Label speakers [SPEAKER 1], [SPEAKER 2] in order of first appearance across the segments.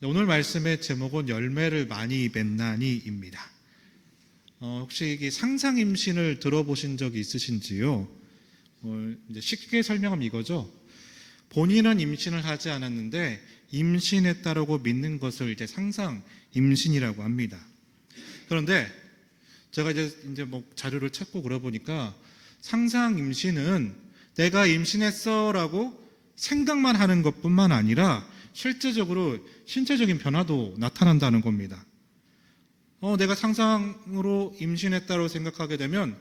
[SPEAKER 1] 오늘 말씀의 제목은 열매를 많이 맺나니입니다. 혹시 이 상상 임신을 들어보신 적이 있으신지요? 이제 쉽게 설명하면 이거죠. 본인은 임신을 하지 않았는데 임신했다라고 믿는 것을 이제 상상 임신이라고 합니다. 그런데 제가 이제 뭐 자료를 찾고 그러 보니까 상상 임신은 내가 임신했어라고 생각만 하는 것뿐만 아니라 실제적으로 신체적인 변화도 나타난다는 겁니다. 내가 상상으로 임신했다고 생각하게 되면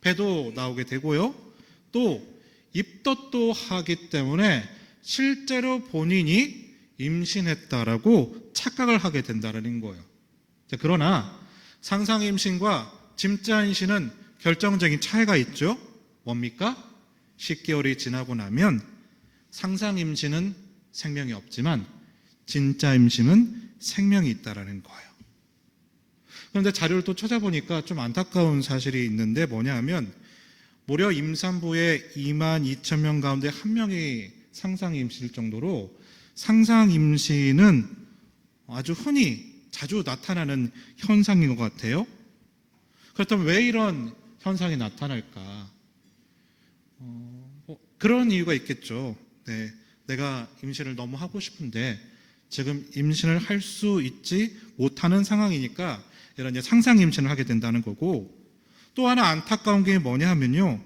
[SPEAKER 1] 배도 나오게 되고요. 또 입덧도 하기 때문에 실제로 본인이 임신했다라고 착각을 하게 된다는 거예요. 그러나 상상 임신과 진짜 임신은 결정적인 차이가 있죠. 뭡니까? 10개월이 지나고 나면 상상 임신은 생명이 없지만 진짜 임신은 생명이 있다라는 거예요. 그런데 자료를 또 찾아보니까 좀 안타까운 사실이 있는데 뭐냐 하면 무려 임산부의 22,000명 가운데 1명이 상상 임신일 정도로 상상 임신은 아주 흔히 자주 나타나는 현상인 것 같아요. 그렇다면 왜 이런 현상이 나타날까? 그런 이유가 있겠죠. 네, 내가 임신을 너무 하고 싶은데 지금 임신을 할 수 있지 못하는 상황이니까 이런 이제 상상 임신을 하게 된다는 거고, 또 하나 안타까운 게 뭐냐 하면요,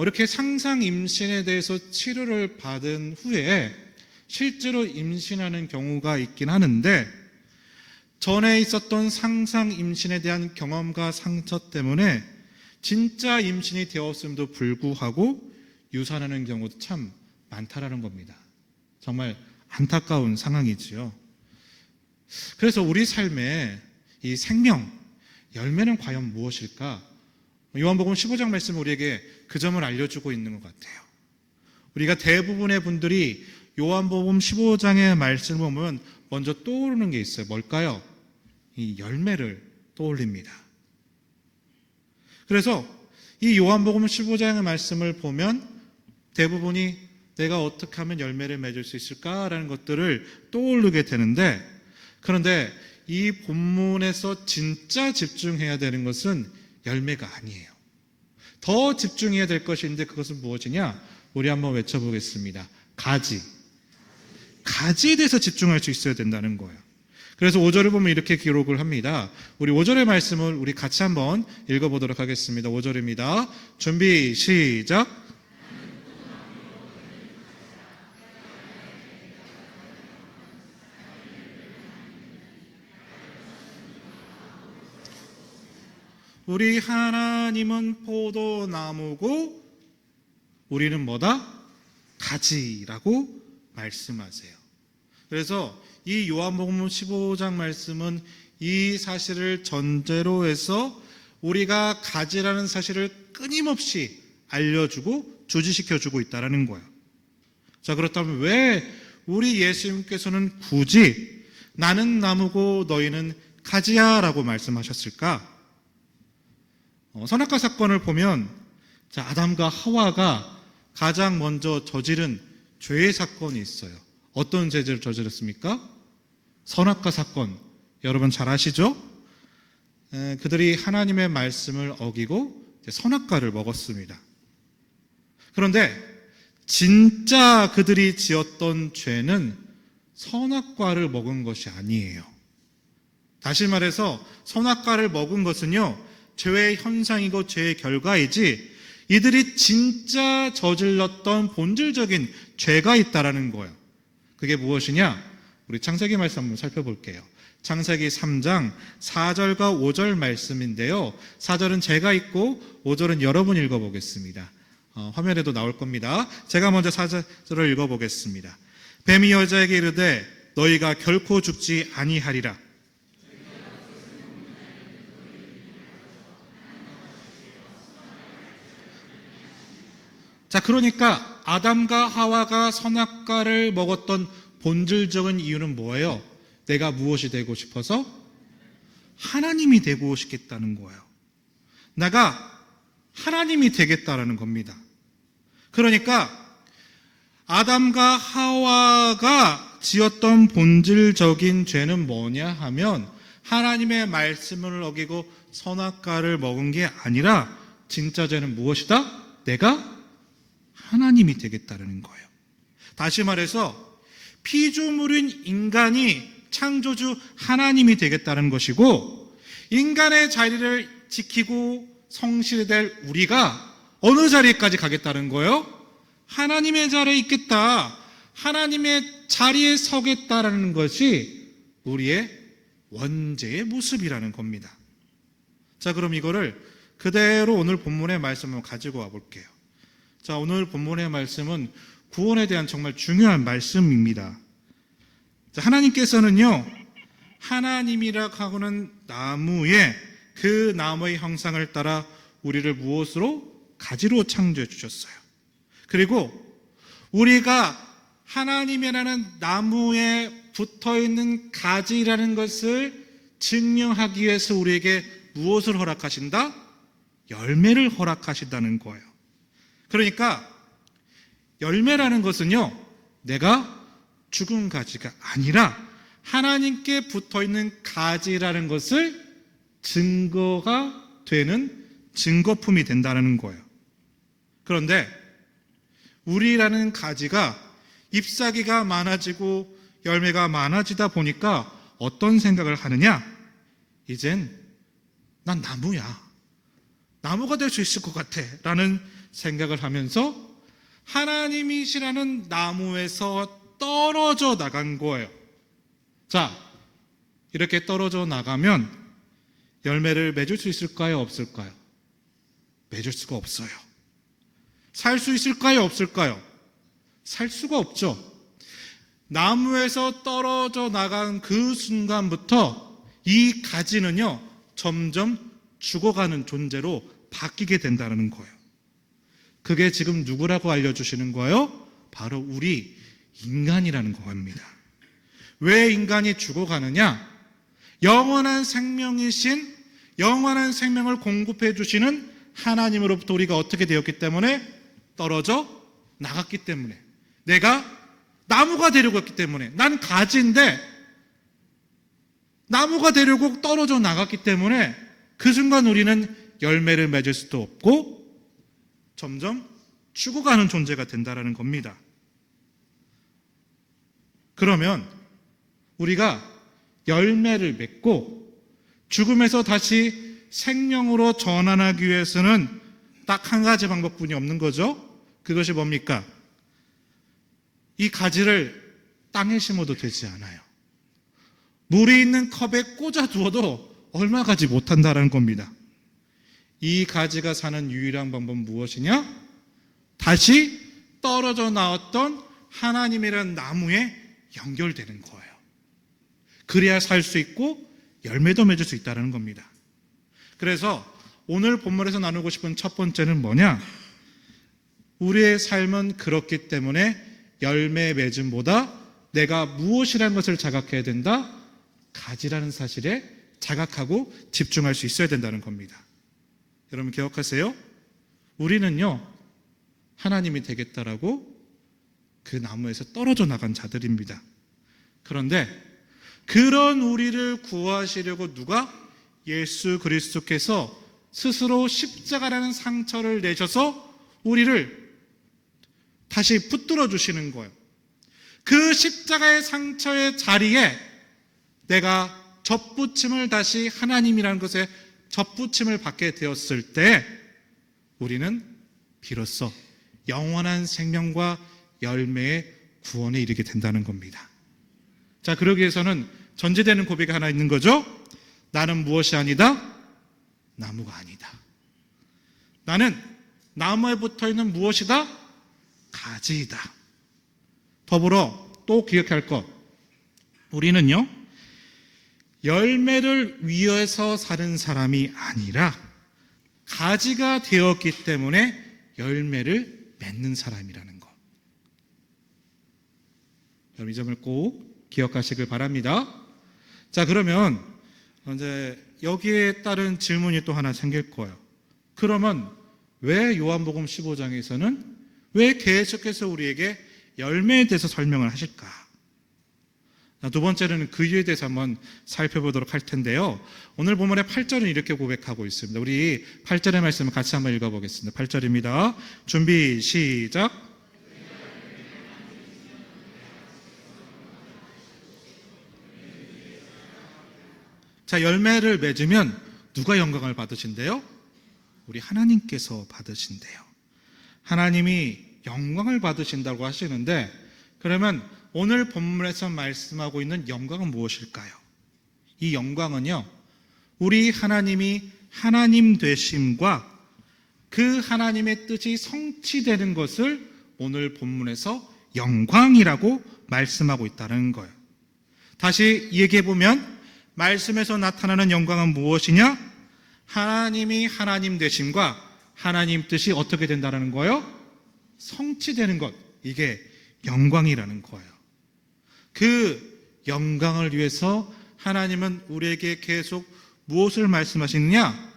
[SPEAKER 1] 이렇게 상상 임신에 대해서 치료를 받은 후에 실제로 임신하는 경우가 있긴 하는데 전에 있었던 상상 임신에 대한 경험과 상처 때문에 진짜 임신이 되었음에도 불구하고 유산하는 경우도 참 많다라는 겁니다. 정말 안타까운 상황이지요. 그래서 우리 삶에 이 생명, 열매는 과연 무엇일까? 요한복음 15장 말씀은 우리에게 그 점을 알려주고 있는 것 같아요. 우리가 대부분의 분들이 요한복음 15장의 말씀을 보면 먼저 떠오르는 게 있어요. 뭘까요? 이 열매를 떠올립니다. 그래서 이 요한복음 15장의 말씀을 보면 대부분이 내가 어떻게 하면 열매를 맺을 수 있을까라는 것들을 떠오르게 되는데, 그런데 이 본문에서 진짜 집중해야 되는 것은 열매가 아니에요. 더 집중해야 될 것이 있는데 그것은 무엇이냐? 우리 한번 외쳐보겠습니다. 가지. 가지에 대해서 집중할 수 있어야 된다는 거예요. 그래서 5절을 보면 이렇게 기록을 합니다. 우리 5절의 말씀을 우리 같이 한번 읽어보도록 하겠습니다. 5절입니다. 준비 시작. 우리 하나님은 포도나무고 우리는 뭐다? 가지라고 말씀하세요. 그래서 이 요한복음 15장 말씀은 이 사실을 전제로 해서 우리가 가지라는 사실을 끊임없이 알려주고 주지시켜주고 있다는 거예요. 자, 그렇다면 왜 우리 예수님께서는 굳이 나는 나무고 너희는 가지야 라고 말씀하셨을까? 선악과 사건을 보면 아담과 하와가 가장 먼저 저지른 죄의 사건이 있어요. 어떤 죄를 저질렀습니까? 선악과 사건. 여러분 잘 아시죠? 그들이 하나님의 말씀을 어기고 선악과를 먹었습니다. 그런데 진짜 그들이 지었던 죄는 선악과를 먹은 것이 아니에요. 다시 말해서 선악과를 먹은 것은요, 죄의 현상이고 죄의 결과이지 이들이 진짜 저질렀던 본질적인 죄가 있다라는 거예요. 그게 무엇이냐? 우리 창세기 말씀 한번 살펴볼게요. 창세기 3장 4절과 5절 말씀인데요. 4절은 제가 읽고 5절은 여러분 읽어보겠습니다. 화면에도 나올 겁니다. 제가 먼저 4절을 읽어보겠습니다. 뱀이 여자에게 이르되 너희가 결코 죽지 아니하리라. 자, 그러니까 아담과 하와가 선악과를 먹었던 본질적인 이유는 뭐예요? 내가 무엇이 되고 싶어서? 하나님이 되고 싶겠다는 거예요. 내가 하나님이 되겠다라는 겁니다. 그러니까 아담과 하와가 지었던 본질적인 죄는 뭐냐 하면 하나님의 말씀을 어기고 선악과를 먹은 게 아니라 진짜 죄는 무엇이다? 내가 하나님이 되겠다는 거예요. 다시 말해서 피조물인 인간이 창조주 하나님이 되겠다는 것이고, 인간의 자리를 지키고 성실히 될 우리가 어느 자리까지 가겠다는 거예요? 하나님의 자리에 있겠다, 하나님의 자리에 서겠다라는 것이 우리의 원죄의 모습이라는 겁니다. 자, 그럼 이거를 그대로 오늘 본문의 말씀을 가지고 와 볼게요. 자, 오늘 본문의 말씀은 구원에 대한 정말 중요한 말씀입니다. 자, 하나님께서는요, 하나님이라 하고는 나무에, 그 나무의 형상을 따라 우리를 무엇으로? 가지로 창조해 주셨어요. 그리고 우리가 하나님이라는 나무에 붙어있는 가지라는 것을 증명하기 위해서 우리에게 무엇을 허락하신다? 열매를 허락하신다는 거예요. 그러니까 열매라는 것은요, 내가 죽은 가지가 아니라 하나님께 붙어있는 가지라는 것을 증거가 되는 증거품이 된다는 거예요. 그런데 우리라는 가지가 잎사귀가 많아지고 열매가 많아지다 보니까 어떤 생각을 하느냐? 이젠 난 나무야, 나무가 될 수 있을 것 같아 라는 생각을 하면서 하나님이시라는 나무에서 떨어져 나간 거예요. 자, 이렇게 떨어져 나가면 열매를 맺을 수 있을까요? 없을까요? 맺을 수가 없어요. 살 수 있을까요? 없을까요? 살 수가 없죠. 나무에서 떨어져 나간 그 순간부터 이 가지는요, 점점 죽어가는 존재로 바뀌게 된다는 거예요. 그게 지금 누구라고 알려주시는 거예요? 바로 우리 인간이라는 겁니다. 왜 인간이 죽어가느냐? 영원한 생명이신, 영원한 생명을 공급해 주시는 하나님으로부터 우리가 어떻게 되었기 때문에? 떨어져 나갔기 때문에. 내가 나무가 되려고 했기 때문에. 난 가지인데 나무가 되려고 떨어져 나갔기 때문에 그 순간 우리는 열매를 맺을 수도 없고 점점 죽어가는 존재가 된다는 겁니다. 그러면 우리가 열매를 맺고 죽음에서 다시 생명으로 전환하기 위해서는 딱 한 가지 방법뿐이 없는 거죠. 그것이 뭡니까? 이 가지를 땅에 심어도 되지 않아요. 물이 있는 컵에 꽂아두어도 얼마 가지 못한다는 겁니다. 이 가지가 사는 유일한 방법은 무엇이냐? 다시 떨어져 나왔던 하나님이라는 나무에 연결되는 거예요. 그래야 살 수 있고 열매도 맺을 수 있다는 겁니다. 그래서 오늘 본문에서 나누고 싶은 첫 번째는 뭐냐? 우리의 삶은 그렇기 때문에 열매 맺음보다 내가 무엇이라는 것을 자각해야 된다? 가지라는 사실에 자각하고 집중할 수 있어야 된다는 겁니다. 여러분 기억하세요? 우리는요, 하나님이 되겠다라고 그 나무에서 떨어져 나간 자들입니다. 그런데 그런 우리를 구하시려고 누가? 예수 그리스도께서 스스로 십자가라는 상처를 내셔서 우리를 다시 붙들어 주시는 거예요. 그 십자가의 상처의 자리에 내가 접붙임을 다시 하나님이라는 것에 접붙임을 받게 되었을 때 우리는 비로소 영원한 생명과 열매의 구원에 이르게 된다는 겁니다. 자, 그러기 위해서는 전제되는 고백이 하나 있는 거죠. 나는 무엇이 아니다? 나무가 아니다. 나는 나무에 붙어있는 무엇이다? 가지이다. 더불어 또 기억할 것, 우리는요, 열매를 위해서 사는 사람이 아니라 가지가 되었기 때문에 열매를 맺는 사람이라는 것. 여러분 이 점을 꼭 기억하시길 바랍니다. 자, 그러면 이제 여기에 따른 질문이 또 하나 생길 거예요. 그러면 왜 요한복음 15장에서는 왜 계속해서 우리에게 열매에 대해서 설명을 하실까? 두 번째로는 그 이유에 대해서 한번 살펴보도록 할 텐데요. 오늘 본문의 8절은 이렇게 고백하고 있습니다. 우리 8절의 말씀을 같이 한번 읽어보겠습니다. 8절입니다. 준비 시작. 자, 열매를 맺으면 누가 영광을 받으신대요? 우리 하나님께서 받으신대요. 하나님이 영광을 받으신다고 하시는데, 그러면 오늘 본문에서 말씀하고 있는 영광은 무엇일까요? 이 영광은요, 우리 하나님이 하나님 되심과 그 하나님의 뜻이 성취되는 것을 오늘 본문에서 영광이라고 말씀하고 있다는 거예요. 다시 얘기해 보면 말씀에서 나타나는 영광은 무엇이냐? 하나님이 하나님 되심과 하나님 뜻이 어떻게 된다는 거예요? 성취되는 것. 이게 영광이라는 거예요. 그 영광을 위해서 하나님은 우리에게 계속 무엇을 말씀하시느냐?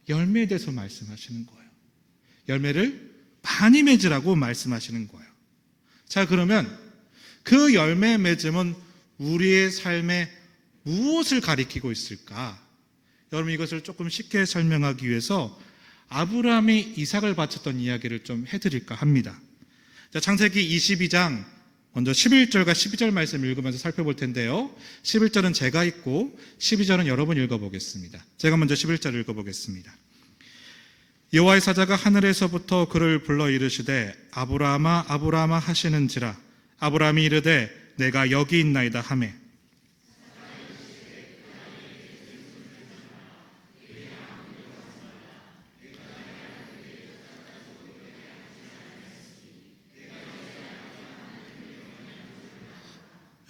[SPEAKER 1] 열매에 대해서 말씀하시는 거예요. 열매를 많이 맺으라고 말씀하시는 거예요. 자, 그러면 그 열매 맺음은 우리의 삶에 무엇을 가리키고 있을까? 여러분, 이것을 조금 쉽게 설명하기 위해서 아브라함이 이삭을 바쳤던 이야기를 좀 해드릴까 합니다. 자, 창세기 22장 먼저 11절과 12절 말씀 읽으면서 살펴볼 텐데요. 11절은 제가 읽고 12절은 여러분이 읽어보겠습니다. 제가 먼저 11절을 읽어보겠습니다. 여호와의 사자가 하늘에서부터 그를 불러 이르시되 아브라함아 아브라함아 하시는지라. 아브라함이 이르되 내가 여기 있나이다 하매.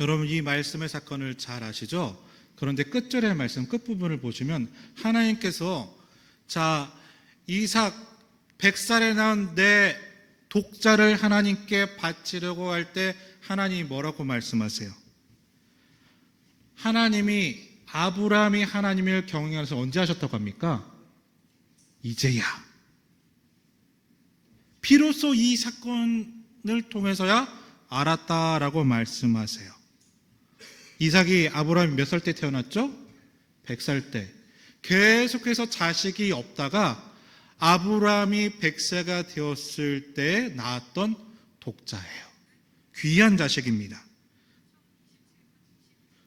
[SPEAKER 1] 여러분, 이 말씀의 사건을 잘 아시죠? 그런데 끝절의 말씀 끝부분을 보시면 하나님께서 자, 이삭 100살에 낳은 내 독자를 하나님께 바치려고 할 때 하나님이 뭐라고 말씀하세요? 하나님이 아브라함이 하나님을 경외하면서 언제 하셨다고 합니까? 이제야. 비로소 이 사건을 통해서야 알았다라고 말씀하세요. 이삭이 아브라함이 몇 살 때 태어났죠? 100살 때. 계속해서 자식이 없다가 아브라함이 100세가 되었을 때 낳았던 독자예요. 귀한 자식입니다.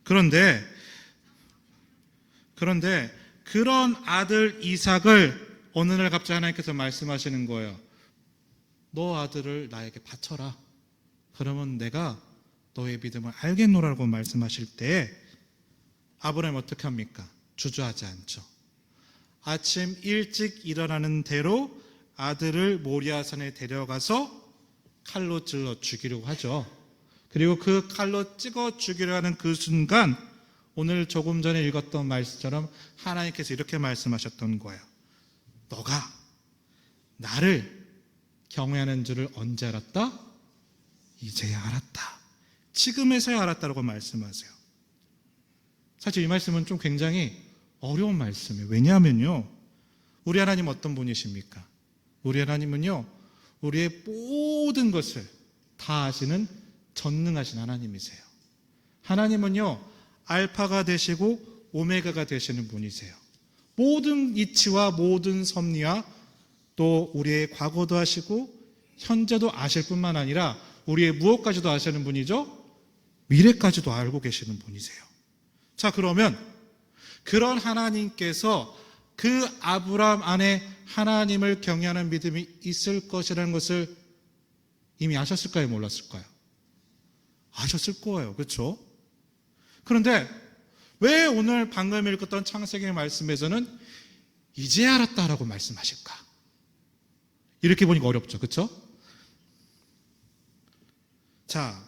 [SPEAKER 1] 그런데 그런 아들 이삭을 어느 날 갑자기 하나님께서 말씀하시는 거예요. 너 아들을 나에게 바쳐라. 그러면 내가 너의 믿음을 알겠노라고 말씀하실 때 아브라함이 어떻게 합니까? 주저하지 않죠. 아침 일찍 일어나는 대로 아들을 모리아산에 데려가서 칼로 찔러 죽이려고 하죠. 그리고 그 칼로 찍어 죽이려 하는 그 순간 오늘 조금 전에 읽었던 말씀처럼 하나님께서 이렇게 말씀하셨던 거예요. 너가 나를 경외하는 줄을 언제 알았다? 이제야 알았다. 지금에서야 알았다라고 말씀하세요. 사실 이 말씀은 좀 굉장히 어려운 말씀이에요. 왜냐하면요, 우리 하나님 어떤 분이십니까? 우리 하나님은요, 우리의 모든 것을 다 아시는 전능하신 하나님이세요. 하나님은요, 알파가 되시고 오메가가 되시는 분이세요. 모든 이치와 모든 섭리와 또 우리의 과거도 아시고 현재도 아실 뿐만 아니라 우리의 무엇까지도 아시는 분이죠? 미래까지도 알고 계시는 분이세요. 자, 그러면 그런 하나님께서 그 아브라함 안에 하나님을 경외하는 믿음이 있을 것이라는 것을 이미 아셨을까요? 몰랐을까요? 아셨을 거예요. 그렇죠? 그런데 왜 오늘 방금 읽었던 창세기 말씀에서는 이제 알았다라고 말씀하실까? 이렇게 보니까 어렵죠. 그렇죠? 자,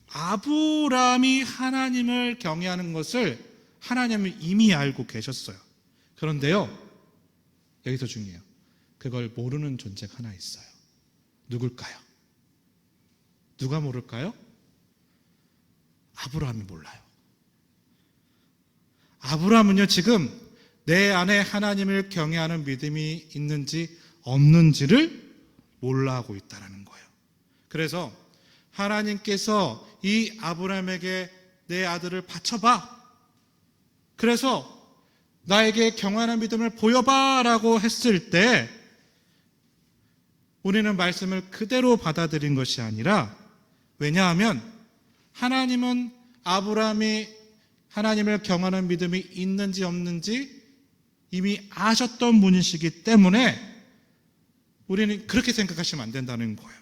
[SPEAKER 1] 아브라함이 하나님을 경외하는 것을 하나님은 이미 알고 계셨어요. 그런데요, 여기서 중요해요. 그걸 모르는 존재가 하나 있어요. 누굴까요? 누가 모를까요? 아브라함이 몰라요. 아브라함은요, 지금 내 안에 하나님을 경외하는 믿음이 있는지 없는지를 몰라하고 있다는 거예요. 그래서 하나님께서 이 아브라함에게 내 아들을 바쳐봐. 그래서 나에게 경건한 믿음을 보여봐라고 했을 때 우리는 말씀을 그대로 받아들인 것이 아니라, 왜냐하면 하나님은 아브라함이 하나님을 경외하는 믿음이 있는지 없는지 이미 아셨던 분이시기 때문에 우리는 그렇게 생각하시면 안 된다는 거예요.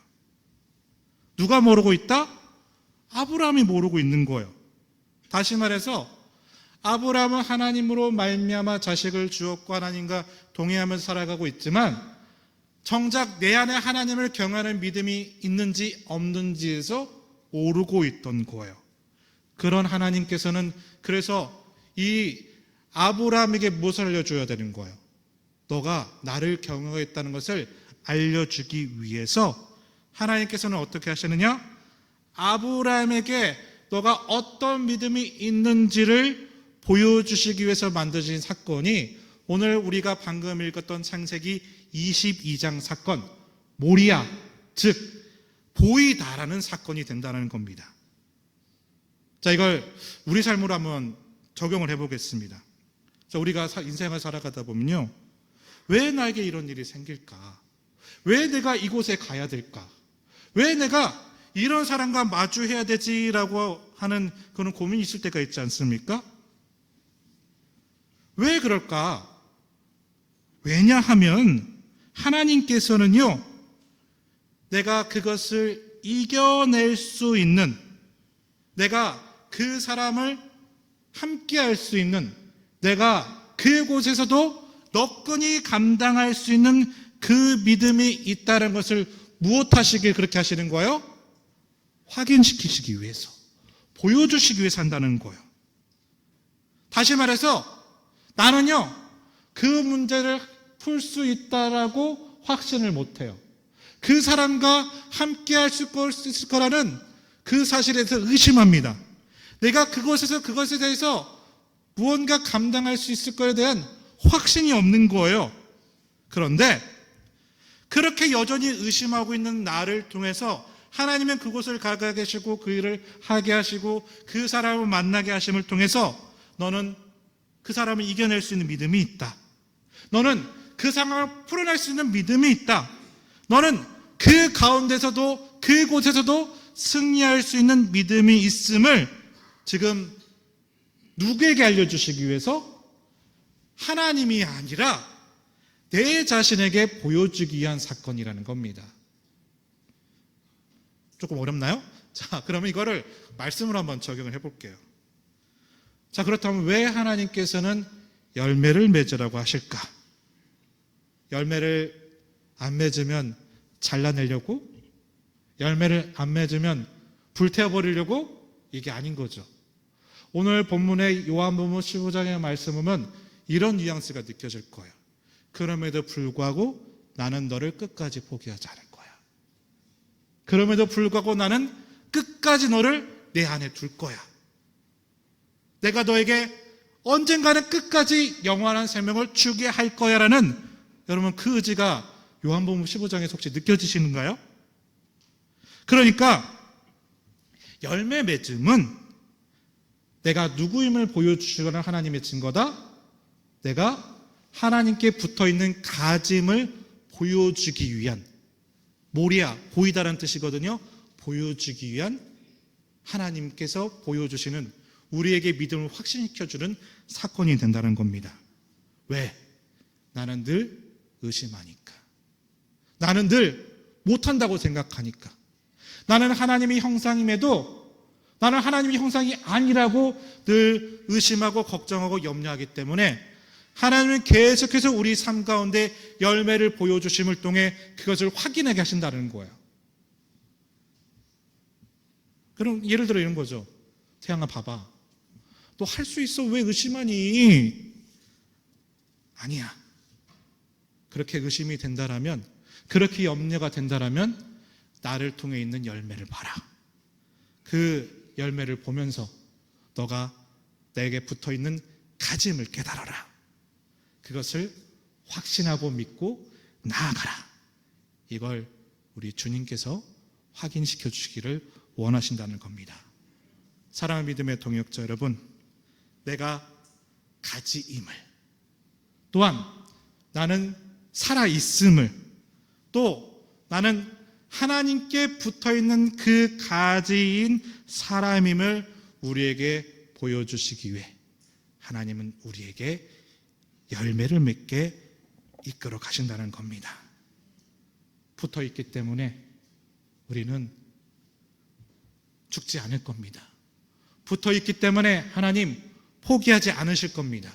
[SPEAKER 1] 누가 모르고 있다? 아브라함이 모르고 있는 거예요. 다시 말해서 아브라함은 하나님으로 말미암아 자식을 주었고 하나님과 동행하면서 살아가고 있지만 정작 내 안에 하나님을 경외하는 믿음이 있는지 없는지에서 모르고 있던 거예요. 그런 하나님께서는 그래서 이 아브라함에게 무엇을 알려줘야 되는 거예요? 너가 나를 경외했다는 것을 알려주기 위해서 하나님께서는 어떻게 하시느냐? 아브라함에게 너가 어떤 믿음이 있는지를 보여주시기 위해서 만드신 사건이 오늘 우리가 방금 읽었던 창세기 22장 사건, 모리아, 즉 보이다라는 사건이 된다는 겁니다. 자, 이걸 우리 삶으로 한번 적용을 해보겠습니다. 자, 우리가 인생을 살아가다 보면요, 왜 나에게 이런 일이 생길까? 왜 내가 이곳에 가야 될까? 왜 내가 이런 사람과 마주해야 되지라고 하는 그런 고민이 있을 때가 있지 않습니까? 왜 그럴까? 왜냐하면 하나님께서는요, 내가 그것을 이겨낼 수 있는, 내가 그 사람을 함께 할 수 있는, 내가 그곳에서도 너끈히 감당할 수 있는 그 믿음이 있다는 것을 무엇하시길 그렇게 하시는 거예요? 확인시키시기 위해서, 보여주시기 위해서 한다는 거예요. 다시 말해서 나는요, 그 문제를 풀 수 있다라고 확신을 못해요. 그 사람과 함께 할 수 있을 거라는 그 사실에 대해서 의심합니다. 내가 그것에 대해서 무언가 감당할 수 있을 거에 대한 확신이 없는 거예요. 그런데 그렇게 여전히 의심하고 있는 나를 통해서 하나님은 그곳을 가게 계시고 그 일을 하게 하시고 그 사람을 만나게 하심을 통해서 너는 그 사람을 이겨낼 수 있는 믿음이 있다. 너는 그 상황을 풀어낼 수 있는 믿음이 있다. 너는 그 가운데서도 그곳에서도 승리할 수 있는 믿음이 있음을 지금 누구에게 알려주시기 위해서? 하나님이 아니라 내 자신에게 보여주기 위한 사건이라는 겁니다. 조금 어렵나요? 자, 그러면 이거를 말씀으로 한번 적용을 해볼게요. 자, 그렇다면 왜 하나님께서는 열매를 맺으라고 하실까? 열매를 안 맺으면 잘라내려고? 열매를 안 맺으면 불태워버리려고? 이게 아닌 거죠. 오늘 본문의 요한복음 15장의 말씀을 보면 이런 뉘앙스가 느껴질 거예요. 그럼에도 불구하고 나는 너를 끝까지 포기하지 않을 거야. 그럼에도 불구하고 나는 끝까지 너를 내 안에 둘 거야. 내가 너에게 언젠가는 끝까지 영원한 생명을 주게 할 거야라는, 여러분 그 의지가 요한복음 15장에서 혹시 느껴지시는가요? 그러니까 열매 맺음은 내가 누구임을 보여주시거나 하나님의 증거다. 내가 하나님께 붙어있는 가짐을 보여주기 위한, 모리아, 보이다라는 뜻이거든요. 보여주기 위한 하나님께서 보여주시는, 우리에게 믿음을 확신시켜주는 사건이 된다는 겁니다. 왜? 나는 늘 의심하니까. 나는 늘 못한다고 생각하니까. 나는 하나님의 형상임에도 나는 하나님의 형상이 아니라고 늘 의심하고 걱정하고 염려하기 때문에 하나님은 계속해서 우리 삶 가운데 열매를 보여주심을 통해 그것을 확인하게 하신다는 거예요. 그럼 예를 들어 이런 거죠. 태양아 봐봐. 너 할 수 있어. 왜 의심하니? 아니야. 그렇게 의심이 된다라면, 그렇게 염려가 된다라면 나를 통해 있는 열매를 봐라. 그 열매를 보면서 너가 내게 붙어있는 가짐을 깨달아라. 그것을 확신하고 믿고 나아가라. 이걸 우리 주님께서 확인시켜 주시기를 원하신다는 겁니다. 사랑하는 믿음의 동역자 여러분, 내가 가지임을, 또한 나는 살아있음을, 또 나는 하나님께 붙어있는 그 가지인 사람임을 우리에게 보여주시기 위해 하나님은 우리에게 열매를 맺게 이끌어 가신다는 겁니다. 붙어있기 때문에 우리는 죽지 않을 겁니다. 붙어있기 때문에 하나님 포기하지 않으실 겁니다.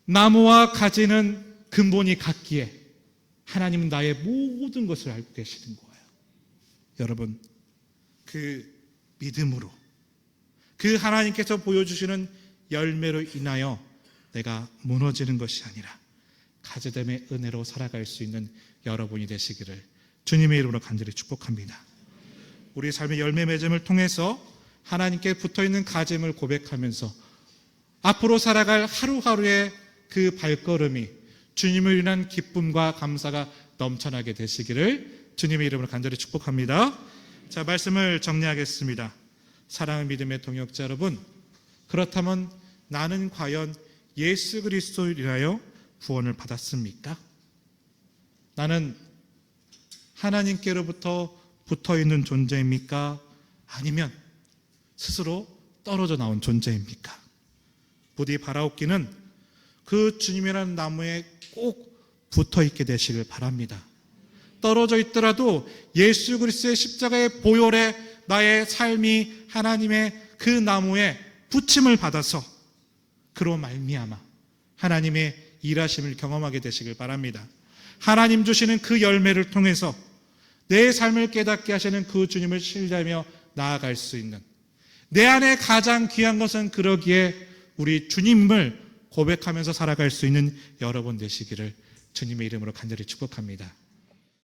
[SPEAKER 1] 나무와 가지는 근본이 같기에 하나님은 나의 모든 것을 알고 계시는 거예요. 여러분, 그 믿음으로, 그 하나님께서 보여주시는 열매로 인하여 내가 무너지는 것이 아니라 가지됨의 은혜로 살아갈 수 있는 여러분이 되시기를 주님의 이름으로 간절히 축복합니다. 우리 삶의 열매 맺음을 통해서 하나님께 붙어있는 가짐을 고백하면서 앞으로 살아갈 하루하루의 그 발걸음이 주님을 위한 기쁨과 감사가 넘쳐나게 되시기를 주님의 이름으로 간절히 축복합니다. 자, 말씀을 정리하겠습니다. 사랑하는 믿음의 동역자 여러분, 그렇다면 나는 과연 예수 그리스도를 인하여 구원을 받았습니까? 나는 하나님께로부터 붙어있는 존재입니까? 아니면 스스로 떨어져 나온 존재입니까? 부디 바라옵기는 그 주님이라는 나무에 꼭 붙어있게 되시길 바랍니다. 떨어져 있더라도 예수 그리스도의 십자가의 보혈에 나의 삶이 하나님의 그 나무에 붙임을 받아서 그로 말미암아 하나님의 일하심을 경험하게 되시길 바랍니다. 하나님 주시는 그 열매를 통해서 내 삶을 깨닫게 하시는 그 주님을 신뢰하며 나아갈 수 있는, 내 안에 가장 귀한 것은 그러기에 우리 주님을 고백하면서 살아갈 수 있는 여러분 되시기를 주님의 이름으로 간절히 축복합니다.